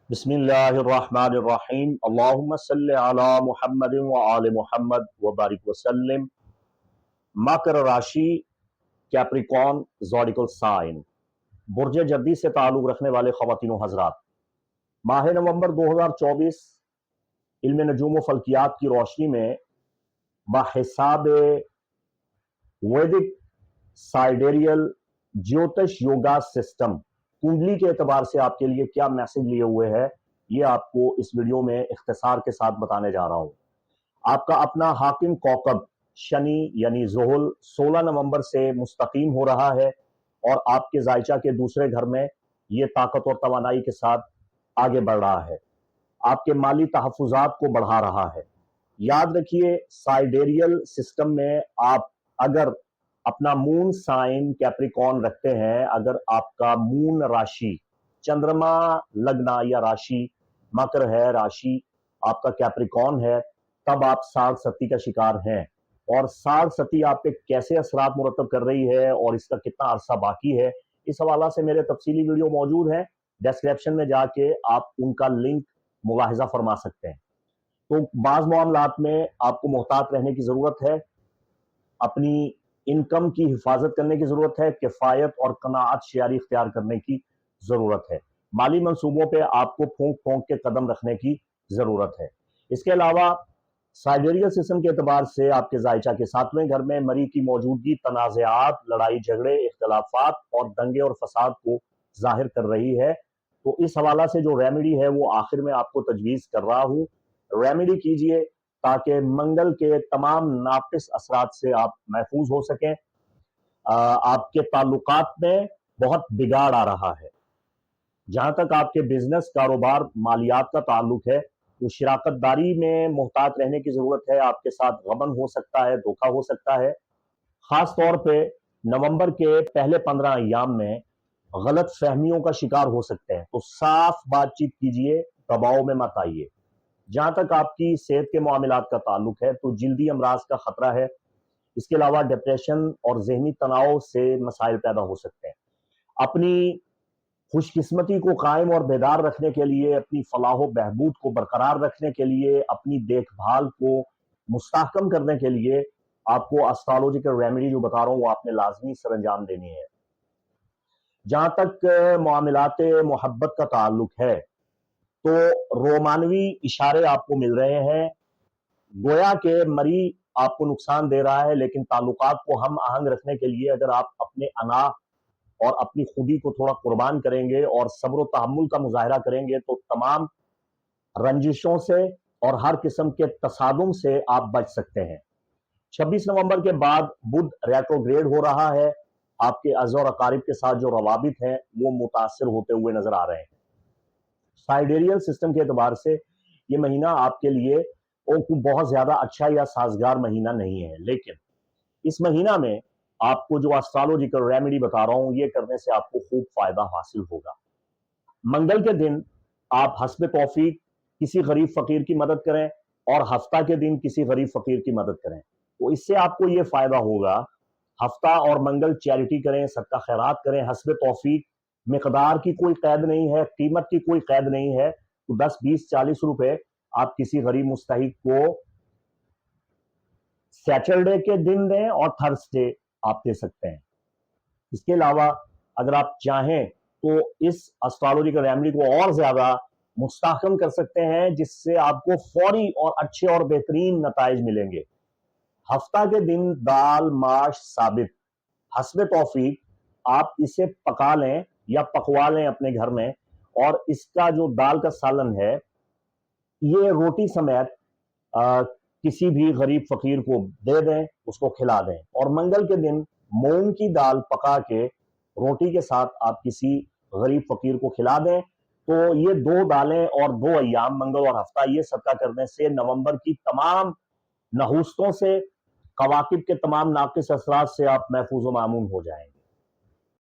बिस्मिल्लाहिर्रहमानिर्रहीम अल्लाहुम्मा सल्लि अला मुहम्मद व आले मुहम्मद व बारिक वसल्लम। मकर राशि, कैप्रिकॉर्न ज़ोडिकल साइन, बुर्ज जद्दी से ताल्लुक़ रखने वाले ख़वातीन व हज़रात, माह नवंबर 2024 इल्म नजूम व फल्कियात की रोशनी में बहिसाब वैदिक साइडेरियल ज्योतिष योगा सिस्टम कुंडली के एतबार से आपके लिए क्या मैसेज लिए हुए है, ये आपको इस वीडियो में इख्तिसार के साथ बताने जा रहा हूं। आपका अपना हाकिम कौकब शनि यानी ज़ुहुल 16 नवंबर से मुस्तकीम हो रहा है और आपके जायचा के दूसरे घर में ये ताकत और तवानाई के साथ आगे बढ़ रहा है, आपके माली तहफ़्फ़ुज़ात को बढ़ा रहा है। याद रखिए, साइडेरियल सिस्टम में आप अगर अपना मून साइन कैप्रिकॉर्न रखते हैं, अगर आपका मून राशि चंद्रमा लग्ना या राशि मकर है, राशि आपका कैप्रिकॉर्न है, तब आप साढ़ सती का शिकार हैं। और साढ़ सती आप पे कैसे असरात मुरतब कर रही है और इसका कितना अरसा बाकी है, इस हवाला से मेरे तफसीली वीडियो मौजूद हैं। डिस्क्रिप्शन में जाके आप उनका लिंक मुलाहिजा फरमा सकते हैं। तो बाज़ मामलात में आपको मोहतात रहने की ज़रूरत है, अपनी इनकम की हिफाजत करने की ज़रूरत है, किफ़ायत और कनाअत शेयारी इख्तियार करने की ज़रूरत है, माली मंसूबों पे आपको फूंक फूंक के कदम रखने की ज़रूरत है। इसके अलावा साइडेरियल सिस्टम के एतबार से आपके जायचा के सातवें घर में मरी की मौजूदगी तनाज़ात, लड़ाई झगड़े, इख्तलाफात और दंगे और फसाद को जाहिर कर रही है। तो इस हवाला से जो रेमेडी है वो आखिर में आपको तजवीज़ कर रहा हूँ। रेमेडी कीजिए ताकि मंगल के तमाम नाक़िस असरात से आप महफूज हो सकें। आपके ताल्लुकात में बहुत बिगाड़ आ रहा है। जहां तक आपके बिजनेस, कारोबार, मालियात का ताल्लुक है, तो शराकतदारी में मोहतात रहने की जरूरत है। आपके साथ गबन हो सकता है, धोखा हो सकता है। खास तौर पे नवंबर के पहले 15 अय्याम में गलत फहमियों का शिकार हो सकते हैं, तो साफ बातचीत कीजिए, दबाव में मत आइए। जहां तक आपकी सेहत के मामलात का ताल्लुक है, तो जल्दी अमराज का खतरा है। इसके अलावा डिप्रेशन और जहनी तनाव से मसाइल पैदा हो सकते हैं। अपनी खुशकिस्मती को कायम और बेदार रखने के लिए, अपनी फलाह बहबूद को बरकरार रखने के लिए, अपनी देखभाल को मुस्तहकम करने के लिए आपको एस्ट्रोलॉजिकल रेमेडी जो बता रहा हूं वो आपने लाजमी सर अंजाम देनी है। जहां तक मामलात मोहब्बत का ताल्लुक है, तो रोमानवी इशारे आपको मिल रहे हैं, गोया के मरी आपको नुकसान दे रहा है, लेकिन ताल्लुकात को हम आहंग रखने के लिए अगर आप अपने अना और अपनी खुदी को थोड़ा कुर्बान करेंगे और सब्र तहम्मुल का मुजाहरा करेंगे, तो तमाम रंजिशों से और हर किस्म के तसादुम से आप बच सकते हैं। 26 नवंबर के बाद बुध रेट्रोग्रेड हो रहा है, आपके अज़ और अकारिब के साथ जो रवाबित हैं वो मुतासिर होते हुए नजर आ रहे हैं। साइडेरियल सिस्टम के एतबार से ये महीना आपके लिए बहुत ज्यादा अच्छा या साजगार महीना नहीं है, लेकिन इस महीना में आपको जो एस्ट्रोलॉजिकल रेमेडी बता रहा हूं ये करने से आपको खूब फायदा हासिल होगा। मंगल के दिन आप हस्ब तौफीक किसी गरीब फकीर की मदद करें और हफ्ता के दिन किसी गरीब फकीर की मदद करें, तो इससे आपको ये फायदा होगा। हफ्ता और मंगल चैरिटी करें, सदका खैरात करें, हस्ब तौफीक। मिकदार की कोई कैद नहीं है, कीमत की कोई कैद नहीं है, तो 10, 20, 40 रुपए आप किसी गरीब मुस्तहिक को सैटरडे के दिन दें और थर्सडे आप दे सकते हैं। इसके अलावा अगर आप चाहें तो इस एस्ट्रोलॉजिकल रेमेडी को और ज्यादा मुस्तहकम कर सकते हैं, जिससे आपको फौरी और अच्छे और बेहतरीन नताइज मिलेंगे। हफ्ता के दिन दाल, माश, साबित, हस्ब तौफीक आप इसे पका लें या पकवा लें अपने घर में, और इसका जो दाल का सालन है ये रोटी समेत किसी भी गरीब फकीर को दे दें, उसको खिला दें। और मंगल के दिन मूंग की दाल पका के रोटी के साथ आप किसी गरीब फकीर को खिला दें। तो ये 2 दालें और 2 अय्याम, मंगल और हफ्ता, ये सदका करने से नवंबर की तमाम नहुस्तों से, कवाकिब के तमाम नाकिस असरात से आप महफूज व मामून हो जाएंगे।